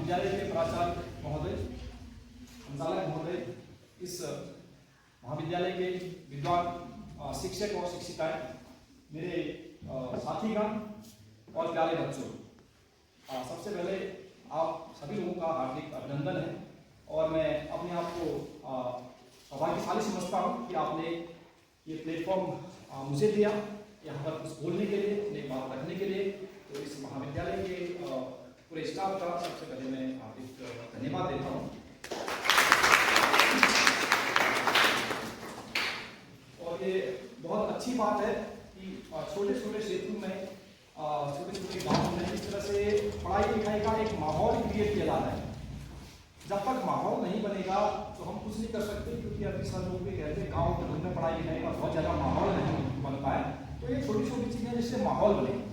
महाविद्यालय के प्राचार्य महोदय, संचालक महोदय, इस महाविद्यालय के विद्वान शिक्षक और शिक्षिकाएं, मेरे साथीगण और प्यारे बच्चों, सबसे पहले आप सभी लोगों का हार्दिक अभिनंदन है। और मैं अपने आप को सौभाग्यशाली समझता हूँ कि आपने ये प्लेटफॉर्म मुझे दिया यहाँ पर कुछ बोलने के लिए, अपनी बात रखने के लिए। तो इस महाविद्यालय के पूरे स्टाफ का सबसे पहले मैं हार्दिक धन्यवाद देता हूँ। और ये बहुत अच्छी बात है कि छोटे छोटे क्षेत्रों में, छोटे छोटे गाँव में इस तरह से पढ़ाई लिखाई का एक माहौल क्रिएट किया जा रहा है। जब तक माहौल नहीं बनेगा तो हम कुछ नहीं कर सकते, क्योंकि अभी सब लोग भी कहते हैं गाँव में पढ़ाई लिखाई का बहुत ज़्यादा माहौल नहीं बन पाया। तो ये छोटी छोटी चीज़ें जिससे माहौल बने,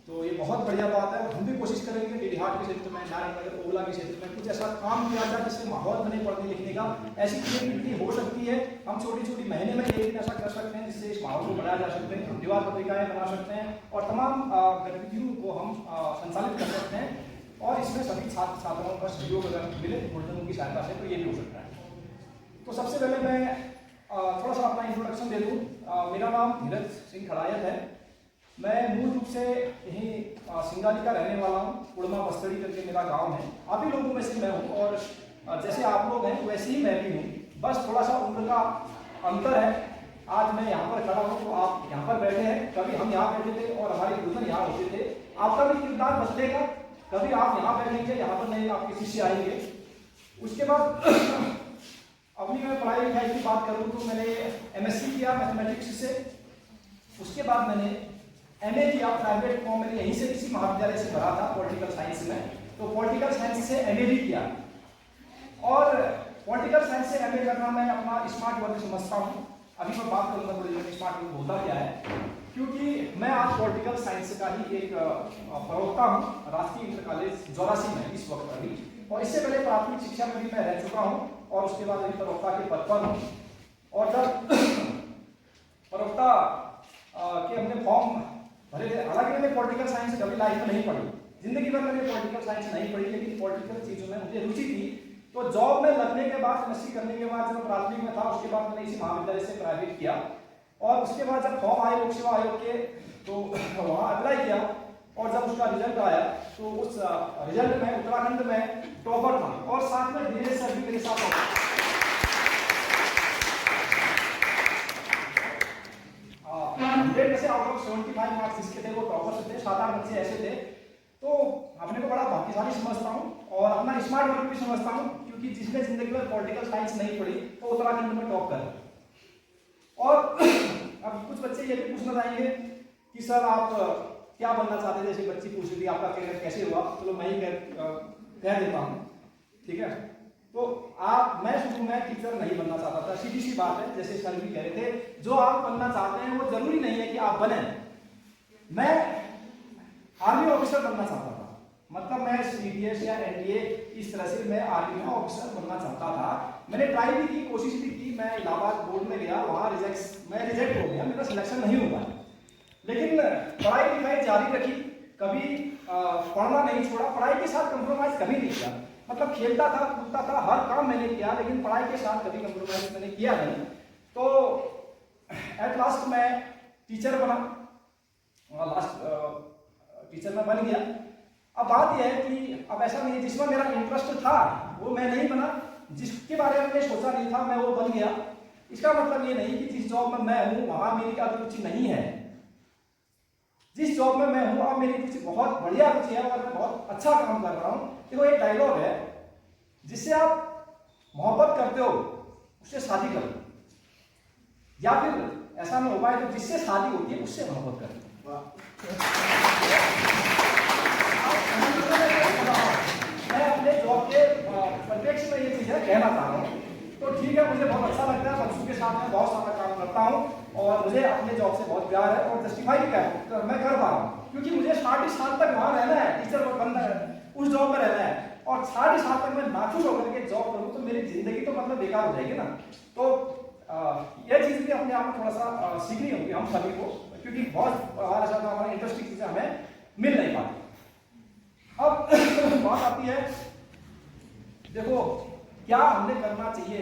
तो ये बहुत बढ़िया बात है। हम भी कोशिश करेंगे कि बिहार के क्षेत्र में, नारायणनगर, ओगला के क्षेत्र में कुछ ऐसा काम किया जाए जिससे माहौल बने पढ़ने लिखने का। ऐसी क्रिएटिविटी हो सकती है, हम छोटी छोटी महीने में एक दिन ऐसा कर सकते हैं जिससे इस माहौल को बढ़ाया जा सकते हैं। हम दीवार पत्रिकाएं बना सकते हैं और तमाम गतिविधियों को हम संचालित कर सकते हैं। और इसमें सभी छात्र छात्राओं का सहयोग अगर मिले गुरुजनों की सहायता से तो ये भी हो सकता है। तो सबसे पहले मैं थोड़ा सा अपना इंट्रोडक्शन दे दूँ। मेरा नाम धीरज सिंह खड़ायत है। मैं मूल रूप से यहीं सिंगाली का रहने वाला हूँ। कुड़मा बस्तड़ी करके मेरा गांव है। आप ही लोगों में से मैं हूँ और जैसे आप लोग हैं वैसे ही मैं भी हूँ, बस थोड़ा सा उम्र का अंतर है। आज मैं यहाँ पर खड़ा हूँ तो आप यहाँ पर बैठे हैं, कभी हम यहाँ बैठे थे और हमारे गुरुजन यहाँ होते थे। आपका भी किरदार बदलेगा, कभी आप यहाँ बैठेंगे, यहाँ पर नहीं आपके शिष्य आएंगे। उसके बाद अपनी मैं पढ़ाई लिखाई की बात करूँ तो मैंने MSc किया मैथमेटिक्स से। उसके बाद मैंने MA किया प्राइवेट फॉर्म, मैंने यहीं से इसी महाविद्यालय से भरा था पॉलिटिकल साइंस में। तो पॉलिटिकल साइंस से MA भी किया और पॉलिटिकल साइंस से MA करना मैं अपना स्मार्ट वर्क समझता हूँ। अभी मैं बात करूँगा थोड़ी देर में स्मार्ट वर्क होता क्या है, क्योंकि मैं आज पॉलिटिकल साइंस का ही एक प्रवक्ता हूँ राष्ट्रीय इंटर कॉलेज 84 में इस वक्त अभी। और इससे पहले प्राथमिक शिक्षा में भी मैं रह चुका हूँ और उसके बाद अभी प्रवक्ता के पद पर हूँ। और जब प्रवक्ता के हमने फॉर्म भरे थे, हालांकि मैंने पॉलिटिकल साइंस कभी लाइफ में नहीं पढ़ी, जिंदगी भर मैंने पॉलिटिकल साइंस नहीं पढ़ी, लेकिन पॉलिटिकल चीज़ों में मुझे रुचि थी। तो जॉब में लगने के बाद, MSc करने के बाद जब प्राथमिक में था, उसके बाद मैंने इसी महाविद्यालय से प्राइवेट किया। और उसके बाद जब फॉर्म आए लोक सेवा आयोग के तो वहाँ अप्लाई किया और जब उसका रिजल्ट आया तो उस रिजल्ट में उत्तराखंड में टॉपर था और साथ में धीरे सर भी मेरे साथ हो। में से आउट ऑफ 75 मार्क्स जिसके थे वो टॉपर्स थे, 7-8 बच्चे ऐसे थे। तो अपने को बड़ा भाग्यशाली समझता हूँ और अपना स्मार्ट वर्क भी समझता हूँ, क्योंकि जिसने जिंदगी में पॉलिटिकल साइंस नहीं पढ़ी वो उत्तराखंड में टॉप कर। और अब कुछ बच्चे ये भी पूछना चाहेंगे कि सर आप क्या बनना चाहते थे, जैसे बच्ची पूछ रही थी आपका करियर कैसे हुआ। चलो मैं ही कह देता हूँ, ठीक है। तो मैं शुरू में टीचर नहीं बनना चाहता था, सीधी सी बात है। जैसे सर भी कह रहे थे, जो आप बनना चाहते हैं वो जरूरी नहीं है कि आप बने। मैं आर्मी ऑफिसर बनना चाहता था, मतलब मैं CDS या NDA इस तरह से मैं आर्मी में ऑफिसर बनना चाहता था। मैंने ट्राई भी की, कोशिश भी की। मैं इलाहाबाद बोर्ड में गया, वहाँ मैं रिजेक्ट हो गया, मेरा सिलेक्शन नहीं हो पाया। लेकिन पढ़ाई लिखाई जारी रखी, कभी पढ़ना नहीं छोड़ा, पढ़ाई के साथ कंप्रोमाइज कभी नहीं किया। मतलब खेलता था, कूदता था, हर काम मैंने किया, लेकिन पढ़ाई के साथ कभी कंप्रोमाइज मैंने किया नहीं। तो एट लास्ट मैं टीचर बना, टीचर में बन गया। अब बात यह है कि अब ऐसा नहीं है, जिसमें मेरा इंटरेस्ट था वो मैं नहीं बना, जिसके बारे में मैंने सोचा नहीं था मैं वो बन गया। इसका मतलब ये नहीं कि जिस जॉब में मैं हूँ वहां मेरी रुचि नहीं है। जिस जॉब में मैं हूँ अब मेरी रुचि बहुत बढ़िया रुचि है और मैं बहुत अच्छा काम कर रहा हूँ। देखो एक डायलॉग है, जिससे आप मोहब्बत करते हो उससे शादी करो, या फिर ऐसा ना हो पाए तो जिससे शादी होती है उससे मोहब्बत करो। मैं अपने जॉब के परिप्रेक्ष्य में ये चीजें कहना चाह रहा हूँ। तो ठीक है, मुझे बहुत अच्छा लगता है, बच्चों के साथ मैं बहुत सारा काम करता हूँ और मुझे अपने जॉब से बहुत प्यार है और जस्टिफाई भी मैं कर पा रहा हूँ, क्योंकि मुझे 60 साल तक वहाँ रहना है, टीचर बनना है, उस जॉब में रहना है। और 60 साल तक मैं नाखुश होकर के जॉब करूँ तो मेरी जिंदगी तो मतलब बेकार हो जाएगी ना। तो यह चीज़ भी अपने आप में थोड़ा सा सीखनी होगी हम सभी को, क्योंकि बहुत हमारे साथ हमारी इंटरेस्टिंग चीज़ें हमें मिल नहीं पाती। अब बात आती है क्या हमने करना चाहिए,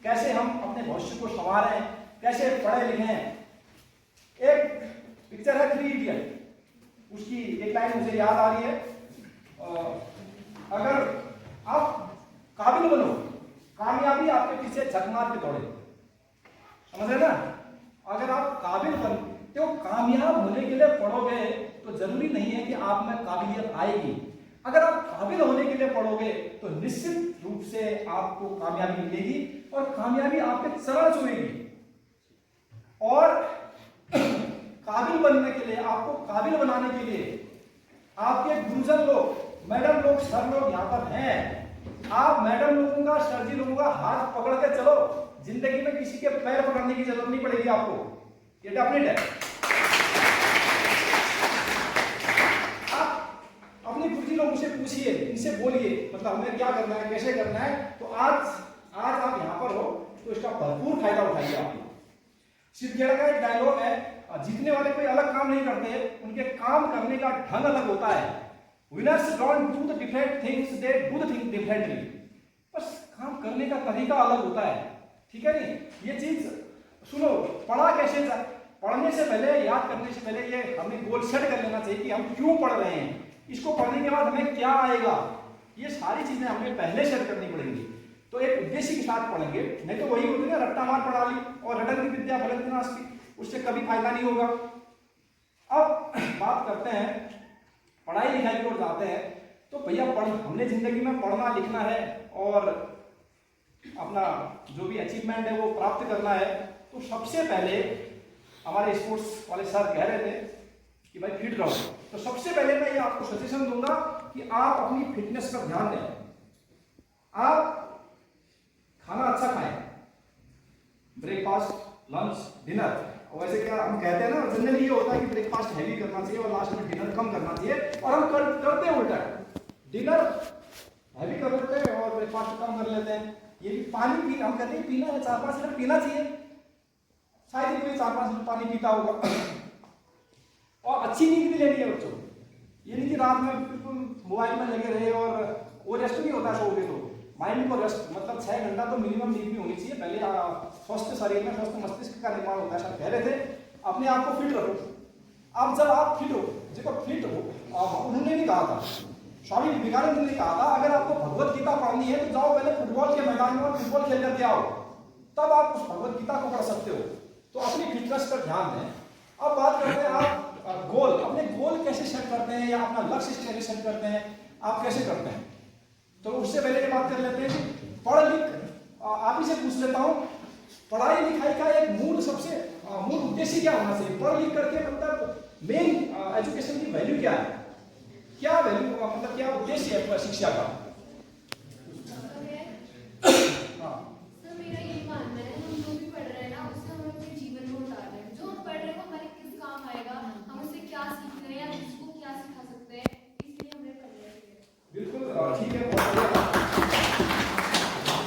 कैसे हम अपने भविष्य को संवारें, कैसे पढ़े लिखें। एक पिक्चर है 3 इडियट, उसकी एक लाइन मुझे याद आ रही है, अगर आप काबिल बनो, कामयाबी आपके पीछे झक मार के दौड़े, समझ रहे ना। अगर आप काबिल बनते हो, कामयाब होने के लिए पढ़ोगे तो जरूरी नहीं है कि आप में काबिलियत आएगी। अगर आप काबिल होने के लिए पढ़ोगे तो निश्चित रूप से आपको कामयाबी मिलेगी और कामयाबी आपके चरण छुएगी। और काबिल बनने के लिए, आपको काबिल बनाने के लिए आपके गुरुजन लोग, मैडम लोग, सर लोग यहाँ पर हैं। आप मैडम लोगों का, सर जी लोगों का हाथ पकड़ के चलो, जिंदगी में किसी के पैर पकड़ने की जरूरत नहीं पड़ेगी आपको, ये डेफिनेट है। अपने गुरुजी लोगों से पूछिए, इनसे बोलिए, मतलब हमें क्या करना है, कैसे करना है। तो आज आप यहाँ पर हो तो इसका भरपूर फायदा उठाइए। आप सिद्धेड़ का एक डायलॉग है, जीतने वाले कोई अलग काम नहीं करते, उनके काम करने का ढंग अलग होता है। Winners don't do the different things, they do the thing differently. बस काम करने का तरीका अलग होता है, ठीक है नहीं। ये चीज सुनो, पढ़ा कैसे, पढ़ने से पहले, याद करने से पहले ये हमें गोल सेट कर लेना चाहिए कि हम क्यों पढ़ रहे हैं, इसको पढ़ने के बाद हमें क्या आएगा। ये सारी चीजें हमें पहले सेट करनी पड़ेंगी। तो एक उद्देश्य के साथ पढ़ेंगे, नहीं तो वही होती है रट्टा मार पढ़ा ली और रटन की विद्या फलन की नाश की, उससे कभी फायदा नहीं होगा। अब बात करते हैं पढ़ाई लिखाई की ओर जाते हैं। तो भैया हमने जिंदगी में पढ़ना लिखना है और अपना जो भी अचीवमेंट है वो प्राप्त करना है। तो सबसे पहले हमारे स्पोर्ट्स वाले सर कह रहे थे कि भाई फिट रहो। तो सबसे पहले मैं ये आपको सजेशन दूंगा कि आप अपनी फिटनेस पर ध्यान दें। आप खाना अच्छा खाएं, ब्रेकफास्ट, लंच, डिनर। और वैसे क्या हम कहते हैं ना, जनरली ये होता है कि ब्रेकफास्ट हैवी करना चाहिए और लास्ट में डिनर कम करना चाहिए, और हम करते हैं उल्टा, डिनर हैवी कर लेते हैं और ब्रेकफास्ट कम कर लेते हैं। ये भी पानी पी, हम कहते हैं पीना है 4-5 लीटर पीना चाहिए, शायद ही कोई 4-5 लीटर पानी पीता होगा। और अच्छी नींद भी लेनी है बच्चों, ये नहीं कि रात में बिल्कुल मोबाइल में लगे रहे और वो रेस्ट नहीं होता सोओगे तो। माइंड को रेस्ट मतलब 6 घंटा तो मिनिमम नींद भी होनी चाहिए। पहले स्वस्थ शरीर में स्वस्थ मस्तिष्क का निर्माण होता है, सब कह रहे थे। अपने आप को फिट रखो। अब जब आप फिट हो, देखो फिट हो, उन्होंने भी कहा था, स्वामी विवेकानंद ने कहा था, अगर आपको भगवत गीता पढ़नी है तो जाओ पहले फुटबॉल के मैदान में और फुटबॉल खेल करके आओ, तब आप उस भगवत गीता को पढ़ सकते हो। तो अपनी फिटनेस पर ध्यान दें। अब बात करते हैं आप गोल, अपने गोल कैसे सेट करते हैं या अपना लक्ष्य कैसे सेट करते हैं, आप कैसे करते हैं। तो उससे पहले ये बात कर लेते हैं कि पढ़ लिख, आप ही से पूछ लेता हूं, पढ़ाई लिखाई का एक मूल उद्देश्य क्या होना चाहिए। पढ़ लिख करके मतलब मेन एजुकेशन की वैल्यू क्या है, क्या वैल्यू, मतलब क्या उद्देश्य है शिक्षा का। मेरा ये मानना है, हम जो भी पढ़ रहे हैं ना, उससे हम अपने जीवन में उतार रहे हैं। जो हम पढ़ रहे हैं वो हमारे किस काम आएगा, हम उससे क्या सीख रहे हैं या किसको क्या सिखा सकते हैं, इसलिए हमें पढ़ना चाहिए। बिल्कुल ठीक है, बहुत बढ़िया।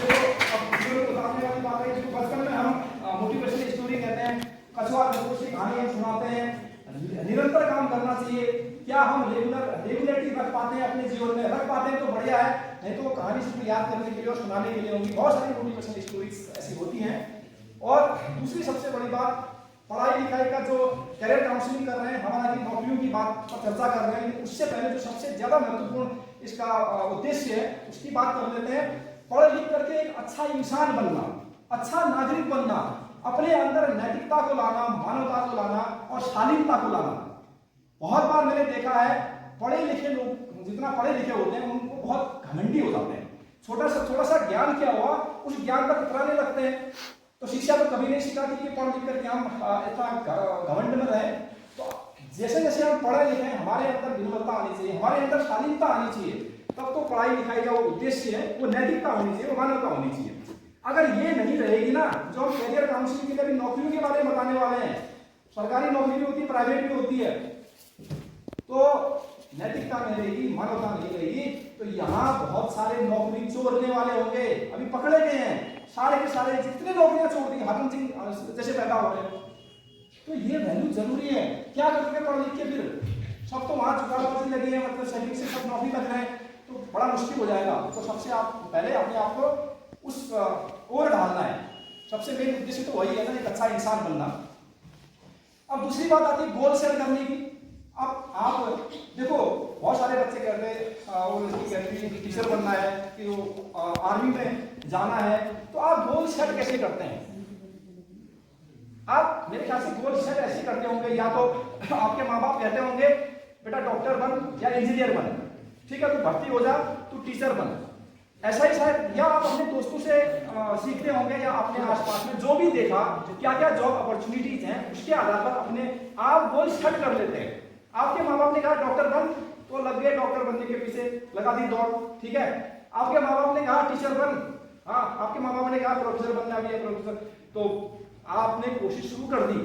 देखो अब वीडियो में बताने वाली बात है कि बचपन में हम मोटिवेशनल स्टोरी कहते हैं, कछुआ खरगोश की कहानी हम सुनाते हैं। निरंतर काम करना चाहिए। क्या हम रेगुलरिटी रख पाते हैं अपने जीवन में, रख पाते हैं तो बढ़िया है, नहीं तो वो कहानी सिर्फ याद करने के लिए और सुनाने के लिए होंगी। बहुत सारी मोटिवेशनल स्टोरीज ऐसी होती हैं। और दूसरी सबसे बड़ी बात, पढ़ाई लिखाई का जो कैरियर काउंसलिंग कर रहे हैं, हमारी नौकरियों की बात पर चर्चा कर रहे हैं, लेकिन उससे पहले जो सबसे ज्यादा महत्वपूर्ण इसका उद्देश्य है उसकी बात कर लेते हैं। पढ़ लिख करके एक अच्छा इंसान बनना, अच्छा नागरिक बनना, अपने अंदर नैतिकता को लाना, मानवता को लाना और शालीनता को लाना। बहुत बार मैंने देखा है पढ़े लिखे लोग जितना पढ़े लिखे होते हैं उनको बहुत घमंडी हो जाते हैं। थोड़ा सा ज्ञान क्या हुआ, उस ज्ञान पर कतराने लगते हैं। तो शिक्षा तो कभी नहीं सिखाती कि पढ़ लिख करके हम इतना घमंड में रहे। तो जैसे जैसे हम पढ़े लिखे, हमारे अंदर विनम्रता आनी चाहिए, हमारे अंदर शालीनता आनी चाहिए, तब तो पढ़ाई लिखाई का वो उद्देश्य है वो नैतिकता होनी चाहिए, वो मानवता होनी चाहिए। अगर ये नहीं रहेगी ना, जो हम कैरियर काउंसलिंग के लिए भी नौकरियों के बारे में बताने वाले हैं, सरकारी नौकरी भी होती है, प्राइवेट भी होती है, तो नैतिकता नहीं रहेगी, मानवता नहीं रहेगी, तो यहाँ बहुत सारे नौकरी चोरने वाले होंगे। अभी पकड़े गए हैं सारे के सारे, जितने नौकरियां चोर दी हाकिम सिंह जैसे पैदा हो रहे हैं। तो ये वैल्यू जरूरी है। क्या करोगे पढ़ लिख के, फिर सब तो वहां जुगाड़बाजी लगी है, मतलब सैनिक से सब नौकरी लग रहे हैं, तो बड़ा मुश्किल हो जाएगा। तो सबसे आप पहले अपने आप को उस ओर डालना है। सबसे मेन उद्देश्य तो वही है ना, एक अच्छा इंसान बनना। अब दूसरी बात आती है गोल सेट करने की। अब आप देखो बहुत सारे बच्चे कहते हैं वो लड़की कहती है कि टीचर बनना है, कि वो आर्मी में जाना है, तो आप गोल सेट कैसे करते हैं? आप मेरे ख्याल से गोल सेट ऐसे करते होंगे, या तो आपके माँ बाप कहते होंगे बेटा डॉक्टर बन या इंजीनियर बन, ठीक है, तू भर्ती हो जा, तू टीचर बन, ऐसा ही शायद। या आप अपने दोस्तों से सीखते होंगे, या अपने आसपास में जो भी देखा क्या क्या जॉब अपॉर्चुनिटीज हैं, उसके आधार पर अपने आप गोल सेट कर लेते हैं। आपके माँ बाप ने कहा डॉक्टर बन, तो लग गए डॉक्टर बनने के पीछे, लगा दी दौड़, ठीक है। आपके माँ बाप ने कहा टीचर बन, हाँ, आपके माँ बाप ने कहा प्रोफेसर बनना भी है, प्रोफेसर, तो आपने कोशिश शुरू कर दी।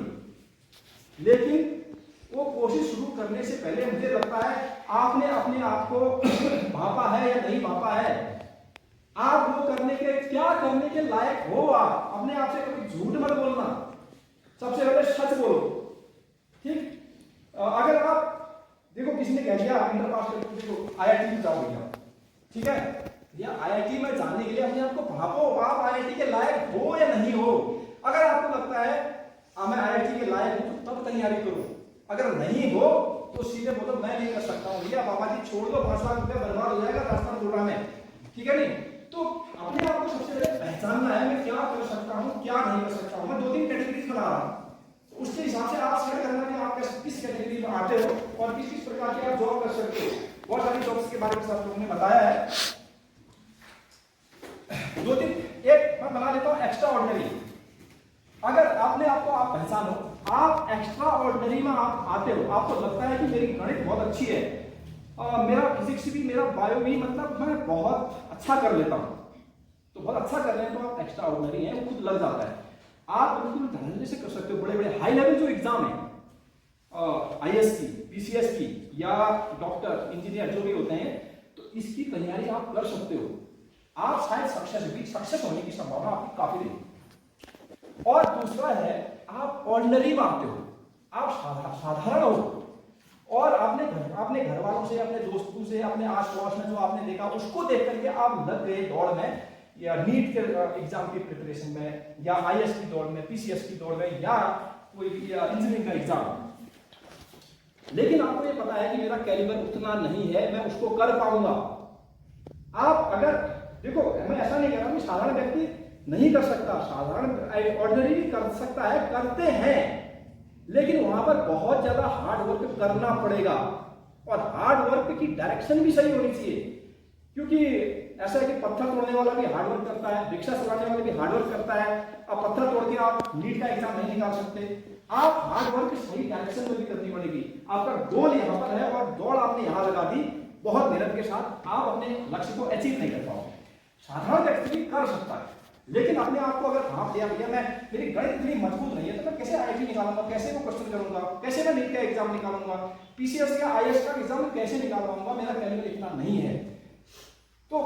लेकिन वो कोशिश शुरू करने से पहले मुझे लगता है आपने अपने आप को भापा है या नहीं भापा है, आप वो करने के क्या करने के लायक हो। आप अपने आप से कभी झूठ मत बोलना, सबसे पहले सच बोलो, ठीक। अगर आप देखो किसी ने कह दिया इंटर पास करके देखो आईआईटी में जाओ भैया, ठीक है, या आईआईटी में जाने के लिए अपने आप को भापो, आप आईआईटी के लायक हो या नहीं हो। अगर आपको लगता है मैं आईआईटी के लायक हूं तो तब तैयारी करो, अगर नहीं हो तो सीधे बोलो मैं नहीं कर सकता हूं भैया, बाबा जी छोड़ दो, 5 लाख रुपया बर्बाद हो जाएगा रास्ता जोड़ा में, ठीक है नहीं। तो अपने आप को सबसे पहले पहचानना है, मैं क्या कर सकता हूं क्या नहीं कर सकता हूं। मैं 2-3 कैटेगरीज बना रहा हूं, तो उसके हिसाब से आप सेट करना कि आप किस कैटेगरी में आते हो और किस किस प्रकार की आप जॉब कर सकते हो। बहुत सारी जॉब्स के बारे में सब लोगों ने बताया है। 2-3 एक मैं बना लेता हूं एक्स्ट्रा ऑर्डिनरी। अगर आपने आपको आप पहचानो, आप एक्स्ट्रा ऑर्डिनरी में आप आते हो, आपको लगता है कि मेरी गणित बहुत अच्छी है, मेरा फिजिक्स भी, मेरा बायो भी, मतलब मैं बहुत अच्छा कर लेता हूं, तो बहुत अच्छा कर रहे हैं तो आप एक्स्ट्रा ऑर्डिनरी हैं, वो खुद लग जाता है। आप बिल्कुल धड़ल्ले से कर सकते हो। बड़े बड़े हाई लेवल जो एग्जाम है, आईएएस की, पीसीएस की, या डॉक्टर इंजीनियर जो भी होते हैं, तो इसकी तैयारी आप कर सकते हो। आप शायद सक्सेस होने की संभावना आपकी काफी रही। और दूसरा है आप ऑर्डिनरी में आते हो, आप साधारण हो, और अपने घर वालों से, अपने दोस्तों से, अपने आस पड़ोस में जो आपने देखा उसको देख करके आप लग गए दौड़ में, या नीट के एग्जाम की प्रिपरेशन में, या आईएएस की दौड़ में, पीसीएस की दौड़ में, या कोई इंजीनियरिंग का एग्जाम। लेकिन आपको ये पता है कि मेरा कैलिबर उतना नहीं है, मैं उसको कर पाऊंगा। आप अगर देखो, मैं ऐसा नहीं कह रहा हूं कि साधारण व्यक्ति नहीं कर सकता, साधारण ऑर्डिनरी भी कर सकता है, करते हैं, लेकिन वहां पर बहुत ज्यादा हार्ड वर्क करना पड़ेगा, और हार्ड वर्क की डायरेक्शन भी सही होनी चाहिए। क्योंकि ऐसा है कि पत्थर तोड़ने वाला भी हार्ड वर्क करता है, रिक्शा चलाने वाला भी हार्ड वर्क करता है। अब पत्थर तोड़ के आप नीट का एग्जाम नहीं निकाल सकते। आप हार्ड वर्क सही डायरेक्शन में भी करनी पड़ेगी। आपका गोल यहाँ पर है और दौड़ आपने यहाँ लगा दी, बहुत मेहनत के साथ आप अपने लक्ष्य को अचीव नहीं कर पाओगे। साधारण व्यक्ति भी कर सकता है, लेकिन अपने आप को अगर भाप दिया भैया मेरी गणित इतनी मजबूत नहीं है, तो मैं कैसे आईआईटी निकालूंगा, कैसे वो क्वेश्चन करूंगा, कैसे मैं नीट का एग्जाम निकालूंगा, पीसीएस या आईएएस का एग्जाम कैसे निकाल पाऊंगा, मेरा कैलिबर इतना नहीं है। तो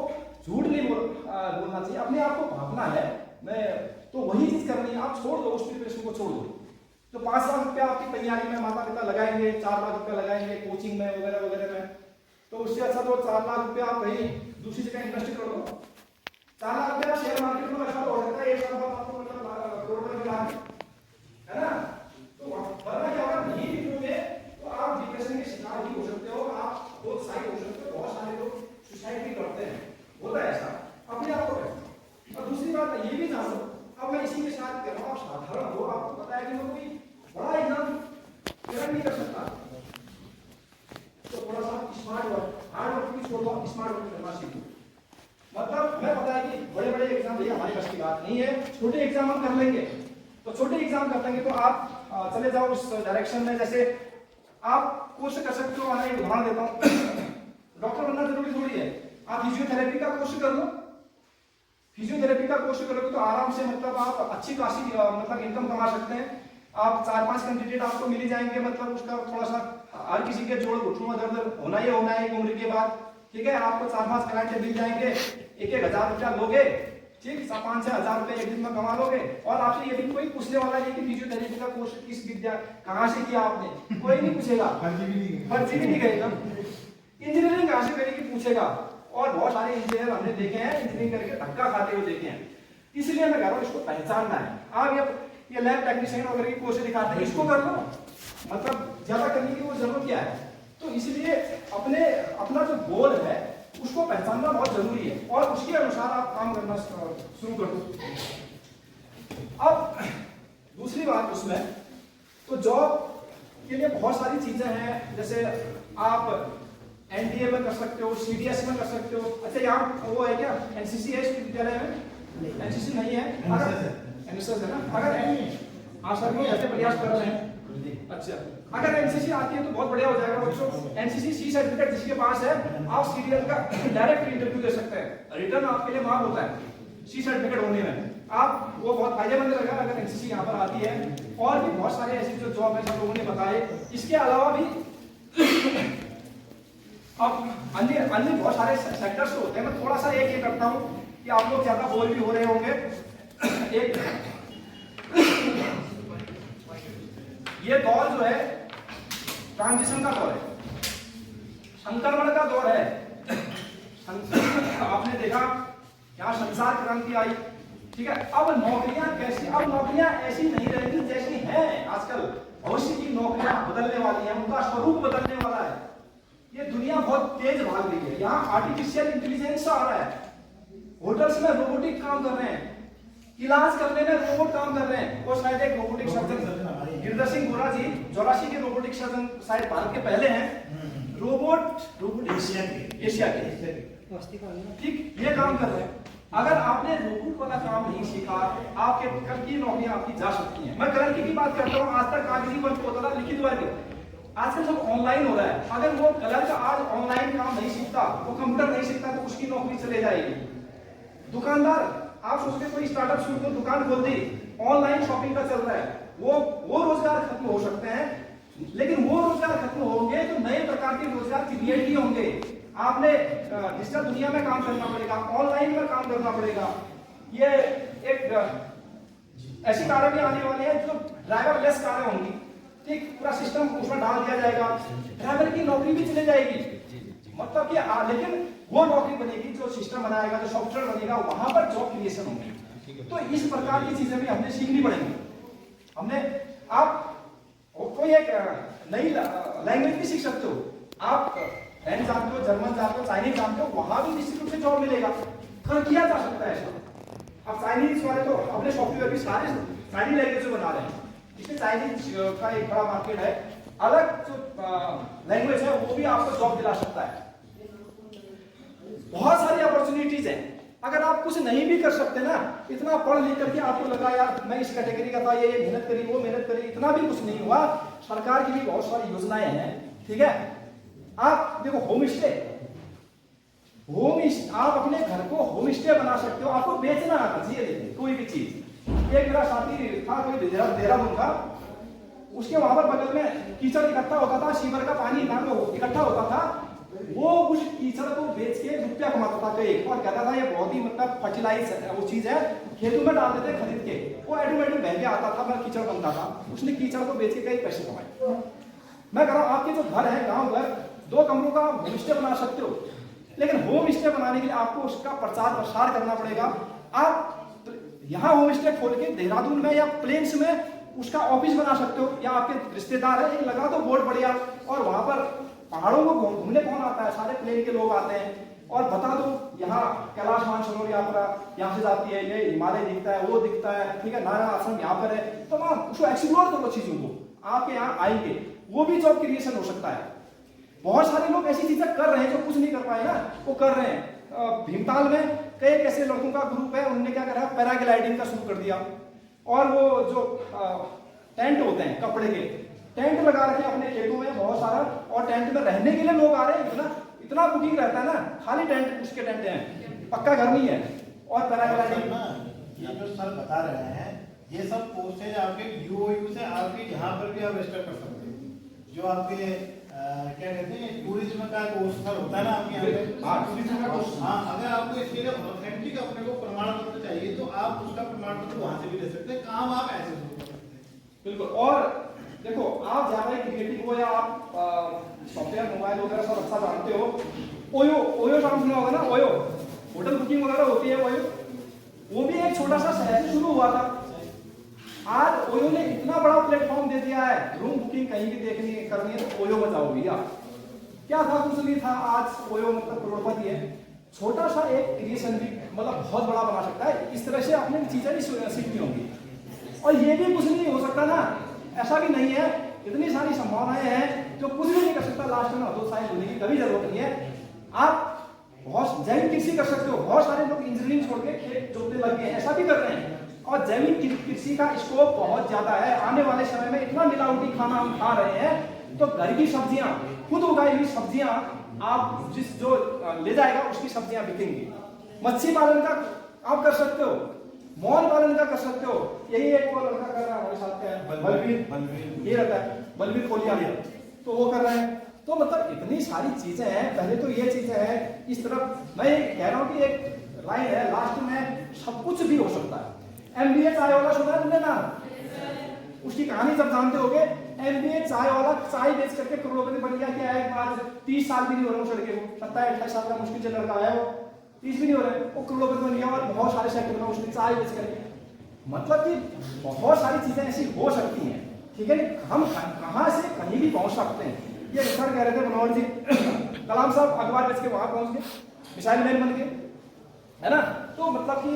झूठ नहीं बोलना चाहिए, अपने आप को भापना है। मैं तो वही चीज करनी है, आप छोड़ दो उस प्रिपरेशन को, छोड़ दो। तो 5 लाख रुपया आपकी तैयारी में माता पिता लगाएंगे, 4 लाख रुपया लगाएंगे कोचिंग में वगैरह वगैरह में, तो उससे अच्छा तो 4 लाख रुपया आप कहीं दूसरी जगह इन्वेस्ट कर दो। 4 लाख रुपया शेयर मार्केट में लगा हो सकता है, 1 साल बाद आपको मतलब करोड़ में मिला है ना। तो वरना क्या होगा, नहीं लिखोगे तो आप डिप्रेशन के शिकार भी हो सकते हो, आप बहुत साइड हो सकते हो। बहुत सारे लोग सुसाइड भी करते हैं, होता है ऐसा, अपने आप को। और दूसरी बात ये भी जानो, अब मैं इसी के साथ कह रहा हूँ, आप साधारण हो, आपको पता है कि मैं कोई बड़ा एग्जाम क्रैक नहीं कर सकता, तो थोड़ा सा स्मार्ट वर्क, हार्ड वर्क भी छोड़ो, स्मार्ट वर्क करना सीखो। मतलब मैं पता है कि बड़े बड़े एग्जाम भैया हमारी बस की बात नहीं है, छोटे एग्जाम हम कर लेंगे, तो छोटे एग्जाम कर लेंगे तो आप चले जाओ उस डायरेक्शन में। जैसे आप कोर्स कर सकते हो, मैं एक उदाहरण देता हूँ, डॉक्टर बनना जरूरी थोड़ी है, आप फिजियोथेरेपी का कोर्स कर लो। फिजियोथेरेपी का कोर्स करोगे तो आराम से मतलब आप अच्छी खासी मतलब इनकम कमा सकते हैं। आप 4-5 कैंडिडेट आपको मिल जाएंगे, मतलब उसका थोड़ा सा हर किसी के जोड़ घुटनों में दर्द होना ही होना है एक उम्र के बाद, ठीक है। आपको 4-5 क्लाइंट मिल जाएंगे, 1-1 हजार रुपया लोगे, ठीक, 5-6 हजार रुपए एक दिन में कमा लोगे। और आपसे यदि कोई पूछने वाला नहीं कि फिजियोथेरेपी का कोर्स किस विद्या कहाँ से किया आपने, कोई नहीं पूछेगा, फर्जी भी नहीं कहेगा। इंजीनियरिंग कहाँ से करेगी पूछेगा, और बहुत सारे इंजीनियर हमने देखे हैं इंजीनियरिंग करके धक्का खाते हुए देखे हैं। इसलिए मैं कह रहा हूँ इसको पहचानना है। आप ये लैब टेक्नीशियन वगैरह की कोर्स दिखाते हैं, इसको कर लो, मतलब ज्यादा करने की वो जरूरत क्या है। तो इसलिए अपना जो गोल है उसको पहचानना बहुत जरूरी है और उसके अनुसार आप काम करना शुरू कर दो। अब दूसरी बात उसमें, तो जॉब के लिए बहुत सारी चीजें हैं, जैसे आप एनडीए में कर सकते हो, सीडीएस में कर सकते हो। अच्छा यहाँ वो है क्या, एनसीसी है इसके विद्यालय में? एनसीसी नहीं है, एनएसएस है ना? अगर हाँ सर वो ऐसे प्रयास कर रहे हैं। अच्छा, अगर एनसीसी आती है तो बहुत बढ़िया हो जाएगा बच्चों। एनसीसी सी सर्टिफिकेट जिसके पास है, आप सीडीएस का डायरेक्ट इंटरव्यू दे सकते हैं, रिटर्न आपके लिए माफ होता है सी सर्टिफिकेट होने में। आप वो बहुत फायदेमंद रहेगा अगर एनसीसी यहाँ पर आती है। और भी बहुत सारे ऐसे जो जॉब है सब लोगों ने बताए, इसके अलावा भी अब अन्य बहुत सारे सेक्टर्स होते हैं। मैं थोड़ा सा एक करता हूँ कि आप लोग ज्यादा बोल भी हो रहे होंगे। एक ये दौर जो है ट्रांजिशन का दौर है, संक्रमण का दौर है। आपने देखा यहाँ संसार क्रांति आई, ठीक है। अब नौकरियां कैसी, अब नौकरियां ऐसी नहीं रहेंगी जैसी हैं आजकल। भविष्य की नौकरियां बदलने वाली हैं, उनका स्वरूप बदलने वाला है। ये दुनिया बहुत तेज भाग रही है, यहाँ आर्टिफिशियल इंटेलिजेंस आ रहा है, होटल्स में रोबोटिक काम कर रहे हैं, इलाज करने में रोबोट काम कर रहे हैं। और शायद एक रोबोटिक सर्जन गिरधर सिंह गोरा जी 84 के रोबोटिक सर्जन शायद भारत के पहले हैं। रोबोट एशिया के ठीक ये काम कर रहे हैं। अगर आपने रोबोट वाला काम नहीं सीखा, आपके कल की नौकरियां आपकी जा सकती हैं। मैं करंट की बात करता हूँ, आज तक कागजी वर्क होता था, लिखित वर्क, आजकल सब ऑनलाइन हो रहा है। अगर वो कलर का आज ऑनलाइन काम नहीं सीखता, वो कंप्यूटर नहीं सीखता, तो उसकी नौकरी चले जाएगी। दुकानदार, आप सोचते कोई स्टार्टअप शुरू कर, दुकान खोल दी, ऑनलाइन शॉपिंग का चल रहा है, वो रोजगार खत्म हो सकते हैं। लेकिन वो रोजगार खत्म होंगे तो नए प्रकार के रोजगार क्रिएट ही होंगे। आपने डिजिटल दुनिया में काम करना पड़ेगा, ऑनलाइन में काम करना पड़ेगा। ये एक ऐसी कारें भी आने वाली है जो ड्राइवर लेस कारें होंगी, ठीक, पूरा सिस्टम उसमें डाल दिया जाएगा, ड्राइवर की नौकरी भी चले जाएगी। मतलब कि लेकिन वो नौकरी बनेगी जो सिस्टम बनाएगा, जो सॉफ्टवेयर बनेगा, वहां पर जॉब क्रिएशन होगी। तो इस प्रकार की चीजें भी हमने सीखनी पड़ेंगी। हमने आप कोई एक नई लैंग्वेज भी सीख सकते हो। आप फ्रेंच जानते हो, जर्मन जानते हो, चाइनीज जानते हो, वहां भी निश्चित रूप से जॉब मिलेगा, कर किया जा सकता है ऐसा। अब चाइनीज वाले तो अपने सॉफ्टवेयर भी सारे चाइनीज लैंग्वेज में बना रहे हैं, इसमें चाइनीज का एक बड़ा मार्केट है। अलग जो लैंग्वेज है वो भी आपको जॉब दिला सकता है। बहुत सारी अपॉर्चुनिटीज है। अगर आप कुछ नहीं भी कर सकते ना, इतना पढ़ लिख करके आपको लगा यार मैं इस कैटेगरी का था, ये मेहनत करी, वो मेहनत करी, इतना भी कुछ नहीं हुआ। सरकार की भी बहुत सारी योजनाएं हैं, ठीक है। आप देखो होम स्टे, आप अपने घर को होम स्टे बना सकते हो। आपको बेचना आना चाहिए कोई भी चीज। एक मेरा साथी था, कोई देहरादून का, उसके वहां पर बगल में कीचड़ इकट्ठा होता था, सीवर का पानी इकट्ठा होता था। वो उस कीचड़ को बेच के रुपया कमाता था कई, और कहता था ये बहुत ही मतलब फर्टिलाइज वो चीज है, खेतों में डाल देते खरीद के, वो ऑटोमेटिक बह के आता था, पर कीचड़ बनता था। उसने कीचड़ को बेच के कई पैसे कमाए। मैं कह रहा हूँ आपके जो घर है, गाँव घर, 2 कमरों का होम स्टे बना सकते हो, लेकिन होम स्टे बनाने के लिए आपको उसका प्रचार प्रसार करना पड़ेगा। आप यहाँ होम स्टे खोल के देहरादून में या प्लेन्स में उसका ऑफिस बना सकते हो, या आपके रिश्तेदार है, एक लगा दो बोर्ड बढ़िया, और वहां पर पहाड़ों को घूमने कौन आता है, सारे प्लेन के लोग आते हैं, और बता दो यहाँ कैलाश मानसरोवर यात्रा यहाँ से जाती है, ये हिमालय दिखता है, वो दिखता है, ठीक है, नारायण आश्रम यहाँ पर है, तो उसको एक्सप्लोर करो चीजों को, आपके यहाँ आएंगे, वो भी जॉब क्रिएशन हो सकता है। बहुत सारे लोग ऐसी चीजें कर रहे हैं जो कुछ नहीं कर पाए ना, वो कर रहे हैं। भीमताल में कई ऐसे लोगों का ग्रुप है, उन्होंने क्या करा, पैराग्लाइडिंग का शुरू कर दिया, और वो जो टेंट होते हैं कपड़े के, टेंट लगा रखे अपने खेतों में बहुत सारा, और टेंट में रहने के लिए लोग आ रहे हैं। इतना बुकिंग रहता है ना, खाली टेंट, उसके टेंट हैं, पक्का घर नहीं है। और पैराग्लाइडिंग ना, ये जो सर बता रहे हैं, ये सब कोर्सेज आपके यूओयू से आपके यहाँ पर भी आप रजिस्टर कर सकते हैं। जो आपके क्या कहते हैं टूरिज्म का कोर्स सर होता है ना आपके यहाँ पे, हाँ टूरिज्म का कोर्स, हाँ, अगर आपको इसके लिए ऑथेंटिक अपने को प्रमाण पत्र चाहिए तो आप उसका प्रमाण पत्र वहां से भी ले सकते हैं। काम आप ऐसे शुरू कर सकते हैं। बिल्कुल। और देखो, आप ज्यादा क्रिएटिव हो या आप सॉफ्टवेयर मोबाइल वगैरह सब अच्छा जानते हो, ओयो, ओयो नाम सुना होगा ना, ओयो होटल बुकिंग वगैरह होती है ओयो, वो भी एक छोटा सा शहर से शुरू हुआ था। आज ओयो ने इतना बड़ा प्लेटफॉर्म दे दिया है, रूम बुकिंग कहीं भी देखनी करनी है तो ओयो बजाओ भैया। क्या था, कुछ नहीं था, आज ओयो मतलब करोड़पति है। छोटा सा एक क्रिएशन भी मतलब बहुत बड़ा बना सकता है। इस तरह से आपने चीजें भी सीखनी होंगी। और ये भी कुछ नहीं हो सकता ना, ऐसा भी नहीं है, इतनी सारी संभावनाएं हैं जो कुछ भी नहीं कर सकता। लास्ट में हतोत्साहित होने की कभी जरूरत नहीं है। आप बहुत जैविक कृषि कर सकते हो, बहुत सारे लोग इंजीनियरिंग छोड़ के खेत जोतने लग गए हैं, ऐसा भी कर रहे हैं। और जैविक कृषि का स्कोप बहुत ज्यादा है। आने वाले समय में इतना मिलावटी खाना हम खा रहे हैं, तो घर की सब्जियां, खुद उगाई हुई सब्जियां आप जो ले जाएगा उसकी सब्जियां बिकेंगी। मच्छी पालन का आप कर सकते हो, मौन पालन का कर सकते हो। यही एक वो लड़का कर रहा है हमारे साथ का बलवीर, ये रहता है बलवीर कोलिया, तो वो कर रहे हैं। तो मतलब इतनी सारी चीजें हैं। पहले तो ये चीजें हैं, इस तरफ मैं कह रहा हूँ कि एक लाइन है लास्ट में, सब कुछ भी हो सकता है। MBA चाय वाला सुना है तुमने नाम? उसकी कहानी सब जानते होगे। MBA चाय वाला चाय बेच करके करोड़पति बन गया। क्या है, एक बार 30 साल भी नहीं हो रहा उस लड़के को, 27-28 साल का मुश्किल से लड़का आया, वो 30 भी नहीं हो रहे, वो करोड़पति बन गया। और बहुत सारे सेक्टर में उसने चाय बेच करके, मतलब कि बहुत सारी चीजें ऐसी हो सकती हैं। ठीक है, हम कहां से कहीं भी पहुंच सकते हैं। ये सर कह रहे थे मनोहर जी, कलाम साहब अखबार बेच के वहां पहुंच गए, मिसाइल मैन बन गए, है ना। तो मतलब कि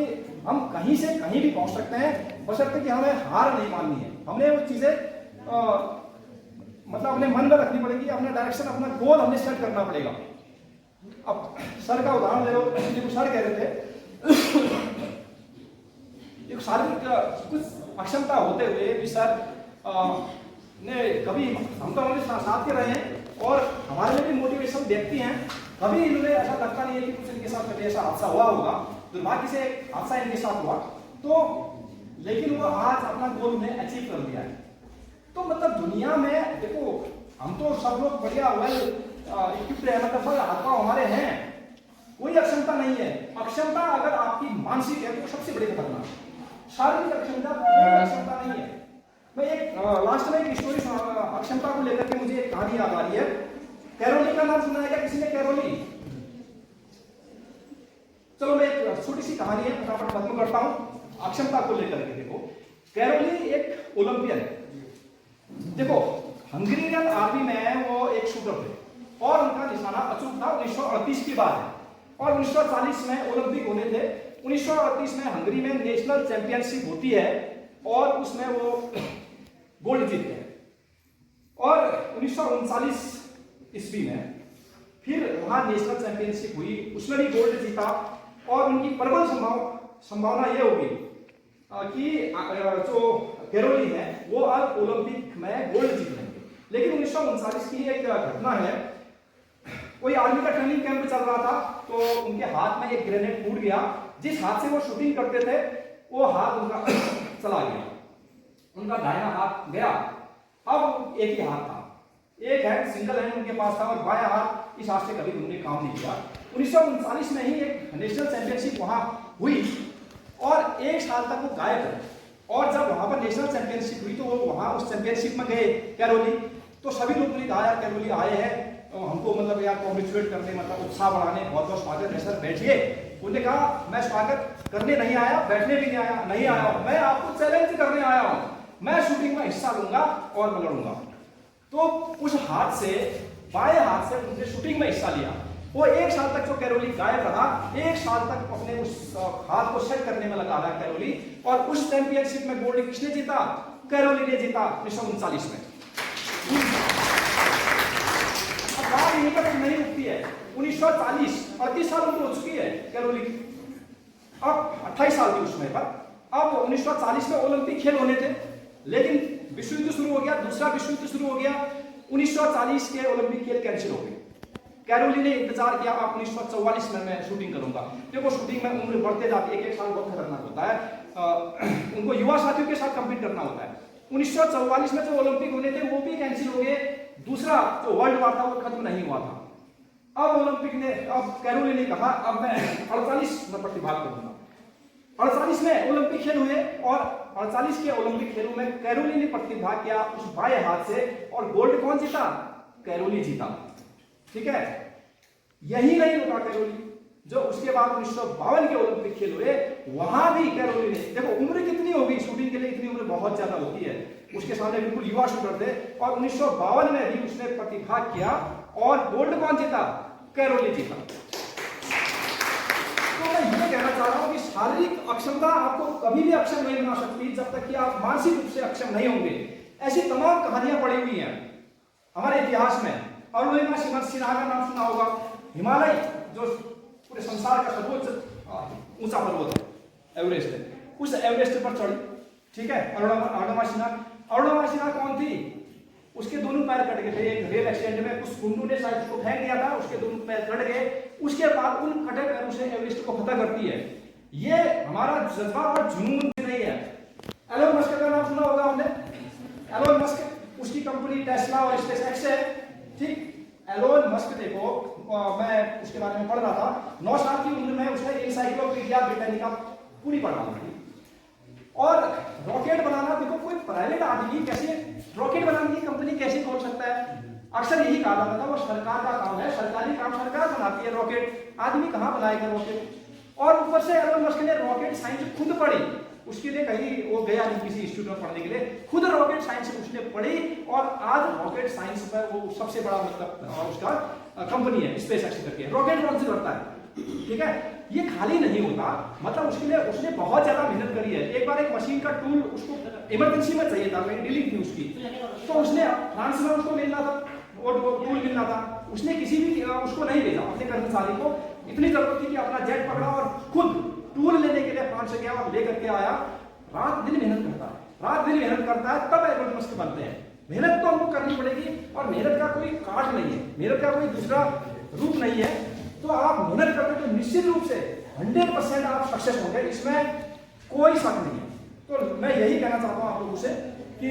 हम कहीं से कहीं भी पहुंच सकते हैं, बशर्ते कि हमें हार नहीं माननी है। हमने वो चीजें मतलब अपने मन में रखनी पड़ेगी, अपना डायरेक्शन, अपना गोल हमने सेट करना पड़ेगा। अब सर का उदाहरण ले लो, सर कह रहे थे एक शारीरिक कुछ अक्षमता होते हुए भी सर ने कभी, हम तो हमारे साथ के रहे हैं और हमारे लिए भी मोटिवेशन देखती हैं, कभी इन्होंने ऐसा लगता नहीं है कि कुछ इनके साथ कभी ऐसा हादसा हुआ होगा। दुर्भाग्य से एक हादसा इनके साथ हुआ, तो लेकिन वो आज अपना गोल उन्हें अचीव कर लिया है। तो मतलब दुनिया में देखो, हम तो सब लोग बढ़िया वेल इक्विप्ड है, मतलब सब हाथ पांव हमारे हैं, कोई अक्षमता नहीं है। अक्षमता अगर आपकी मानसिक है तो सबसे बड़ी खतरनाक, शारीरिक अक्षमता कोई अक्षमता नहीं है। मैं एक लास्ट में एक स्टोरी अक्षमता को लेकर के मुझे एक कहानी याद आ रही है। कैरोली का नाम सुना है क्या किसी ने? कैरोली, चलो मैं एक छोटी सी कहानी है, फटाफट खत्म करता हूं अक्षमता को लेकर के। देखो, कैरोली एक ओलंपियन है। देखो, हंगेरियन आर्मी में वो एक शूटर थे और उनका निशाना अचूक था। 1938 की बात है और 1940 में ओलंपिक होने थे। 1938 में हंगरी में नेशनल चैंपियनशिप होती है और उसमें वो गोल्ड जीतते हैं। और 1939 ईस्वी में फिर वहां नेशनल चैंपियनशिप हुई, उसमें भी गोल्ड जीता और उनकी प्रबल संभावना ये होगी कि जो कैरोली है वो अब ओलंपिक में गोल्ड जीत लेंगे। लेकिन 1939 की एक घटना है, कोई आर्मी का ट्रेनिंग कैंप चल रहा था, तो उनके हाथ में एक ग्रेनेड फूट गया। जिस हाथ से वो शूटिंग करते थे वो हाथ उनका चला गया, उनका दाहिना हाथ गया। अब एक ही हाथ था, एक हैंड सिंगल हैंड उनके पास था और बायां हाथ इस हाथ से कभी उन्होंने काम नहीं किया। 1939 में ही एक नेशनल चैंपियनशिप वहां हुई और एक साल तक वो गायब रहे। और जब वहां पर नेशनल चैंपियनशिप हुई तो वो वहां उस चैंपियनशिप में गए कैरोली, तो सभी लोगों ने कहा यार कैरोली आए हैं हमको मतलब यार कॉन्ग्रेचुलेट करने, मतलब उत्साह बढ़ाने, बहुत बहुत स्वागत है सर, बैठिए। उन्होंने कहा मैं स्वागत करने नहीं आया, बैठने भी नहीं आया हूं, मैं आपको चैलेंज करने आया हूं, मैं शूटिंग में हिस्सा लूंगा और मैं लड़ूंगा। तो उस हाथ से, बाएं हाथ से उन्होंने शूटिंग में हिस्सा लिया। वो एक साल तक जो कैरोली गायब रहा, एक साल तक अपने उस हाथ को सेट करने में लगा रहा कैरोली। और उस चैंपियनशिप में गोल्ड किसने जीता? कैरोली ने जीता 1939 में। अब बात यहीं पर नहीं रुकती है। 1940 38 साल उम्र हो चुकी है कैरोली, अब 28 साल की उसमें पर। अब 1940 में ओलंपिक खेल होने थे, लेकिन विश्व युद्ध शुरू हो गया, दूसरा विश्व युद्ध शुरू हो गया। 1940 के ओलंपिक खेल कैंसिल हो गए। कैरोली ने इंतजार किया, आप 1944 में मैं शूटिंग करूंगा। देखो शूटिंग में उम्र बढ़ते जाती है, एक साल बहुत खतरनाक होता है, उनको युवा साथियों के साथ कंपीट करना होता है। 1944 में जो ओलंपिक होने थे वो भी कैंसिल हो गए, दूसरा जो वर्ल्ड वार था वो खत्म नहीं हुआ था। अब ओलंपिक ने, अब कैरोली ने कहा अब मैं 48 में प्रतिभाग करूंगा। 48 में ओलंपिक खेल हुए और 48 के ओलंपिक खेलों में कैरोली ने प्रतिभाग किया उस बाएं हाथ से, और गोल्ड कौन जीता? कैरोली जीता। ठीक है, यही नहीं रुका कैरोली, जो उसके बाद 1952 के ओलंपिक खेल हुए वहां भी कैरोली ने, देखो उम्र कितनी होगी शूटिंग के लिए, इतनी उम्र बहुत ज्यादा होती है, उसके सामने बिल्कुल युवा शूटर थे, और 1952 में भी उसने प्रतिभाग किया और गोल्ड कौन जीता? कैरोली जीता। तो मैं ये कहना चाह रहा हूं कि शारीरिक अक्षमता आपको कभी भी अक्षम नहीं बना सकती जब तक कि आप मानसिक रूप से अक्षम नहीं होंगे। ऐसी तमाम कहानियां पड़ी हुई हैं हमारे इतिहास में। अरुणिमा सिन्हा का नाम सुना होगा, हिमालय जो पूरे संसार का सर्वोच्च ऊंचा पर्वत है एवरेस्ट है, उस एवरेस्ट पर चढ़ी, ठीक है, अरुणिमा सिन्हा। अरुणिमा सिन्हा कौन थी? उसके दोनों पैर कट गए थे एक रेल एक्सीडेंट में, कुछ गुंडों ने शायद उसको फेंक दिया था, उसके दोनों पैर कट गए, उसके बाद उन कटे पैरों से एवरेस्ट को फतह करती है। ये हमारा जज्बा और जुनून नहीं है। एलोन मस्क का नाम सुना होगा हमने, एलोन मस्क, उसकी कंपनी टेस्ला और स्पेस एक्स है, ठीक। एलोन मस्क देखो, मैं उसके बारे में पढ़ रहा था, 9 साल की उम्र में उसने एनसाइक्लोपीडिया ब्रिटानिका पूरी पढ़ा ली। और रॉकेट बनाना, देखो कोई प्राइवेट आदमी कैसे रॉकेट बनाने की कंपनी कैसे खोल सकता है? अक्सर यही कहा जाता था वो सरकार का काम है, सरकारी काम सरकार बनाती है, रॉकेट आदमी कहां बनाएगा रॉकेट? और ऊपर से एलोन मस्क ने रॉकेट साइंस खुद पढ़ी, उसके लिए कहीं वो गया नहीं किसी इंस्टीट्यूट में पढ़ने के लिए, खुद रॉकेट साइंस उसने पढ़ी और आज रॉकेट साइंस पर वो सबसे बड़ा मतलब उसका कंपनी है स्पेस एक्स करके, रॉकेट लॉन्च करता है, ठीक है। ये खाली नहीं होता, मतलब उसके लिए उसने बहुत ज्यादा मेहनत करी है। एक बार एक मशीन का टूल उसको इमरजेंसी में चाहिए था, डीलिंग थी उसकी, तो उसने फ्रांस में उसको मिलना था, वो टूल मिलना था, उसने किसी भी उसको नहीं भेजा अपने कर्मचारी को, इतनी जरूरत थी कि अपना जेट पकड़ा और खुद टूल लेने के लिए फ्रांस से गया और लेकर के आया। रात दिन मेहनत करता है, रात दिन मेहनत करता है, तब एलोन मस्क बनते हैं। मेहनत तो हमको करनी पड़ेगी और मेहनत का कोई काट नहीं है, मेहनत का कोई दूसरा रूप नहीं है। तो आप मेहनत करते तो निश्चित रूप से 100% आप सक्सेस होंगे, इसमें कोई शक नहीं है। तो मैं यही कहना चाहता हूं आप लोगों से कि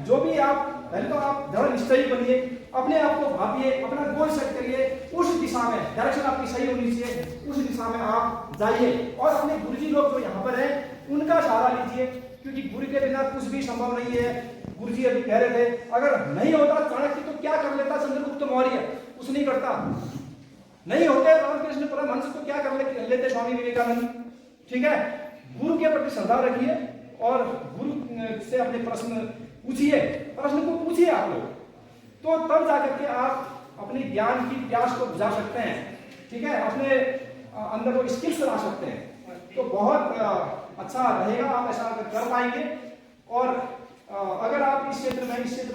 जो भी आप, पहले तो आप दृढ़ निश्चयी बनिए, अपने आप को भापिए, अपना गोल सेट करिए, उस दिशा में डायरेक्शन आपकी सही होनी चाहिए, उस दिशा में आप जाइए। और अपने गुरुजी लोग जो यहाँ पर हैं उनका सहारा लीजिए, क्योंकि गुरु के बिना कुछ भी संभव नहीं है। गुरुजी अभी कह रहे थे अगर नहीं होता चाणक्य तो क्या कर लेता चंद्रगुप्त मौर्य, कुछ नहीं करता। नहीं होते रामकृष्ण परमहंस तो क्या कर लेते स्वामी विवेकानंद, ठीक है। गुरु के प्रति श्रद्धा रखिए और गुरु से अपने प्रश्न पूछिए, प्रश्न को पूछिए आप लोग, तो तब जाकर के आप अपने ज्ञान की प्यास को बुझा सकते हैं, ठीक है, अपने अंदर वो स्किल्स ला सकते हैं। तो बहुत अच्छा रहेगा, आप ऐसा कर पाएंगे। और अगर आप इस क्षेत्र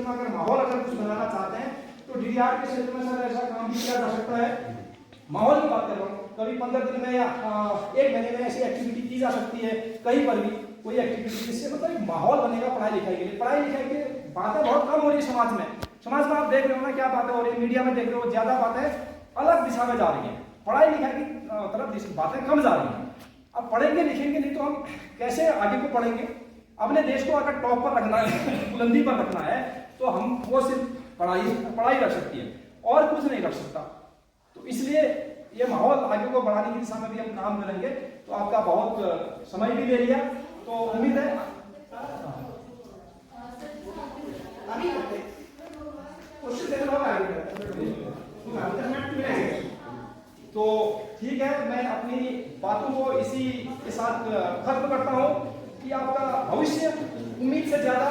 में अगर माहौल अगर कुछ बनाना चाहते हैं तो डीडीआर के क्षेत्र में सर ऐसा काम भी किया जा सकता है। माहौल की बात कर रहा हूँ, कभी 15 दिन में या 1 महीने में ऐसी एक्टिविटी की जा सकती है, कहीं पर भी कोई एक्टिविटी, जिससे मतलब एक माहौल बनेगा पढ़ाई लिखाई के लिए। पढ़ाई लिखाई की बातें बहुत कम हो रही है समाज में आप देख रहे हो ना क्या बातें हो रही है, मीडिया में देख रहे हो, ज्यादा बातें अलग दिशा में जा रही है, पढ़ाई लिखाई की तरफ बातें कम जा रही है। अब पढ़ेंगे लिखेंगे नहीं तो हम कैसे आगे को पढ़ेंगे? अपने देश को अगर टॉप पर रखना है, बुलंदी पर रखना है, तो हम वो सिर्फ पढ़ाई रख सकती है और कुछ नहीं रख सकता। तो इसलिए ये माहौल आगे को बढ़ाने की दिशा में भी हम काम करेंगे। तो आपका बहुत समय भी ले लिया, तो उम्मीद है तो ठीक है। मैं अपनी बातों को इसी के साथ खत्म करता हूं कि आपका भविष्य उम्मीद से ज्यादा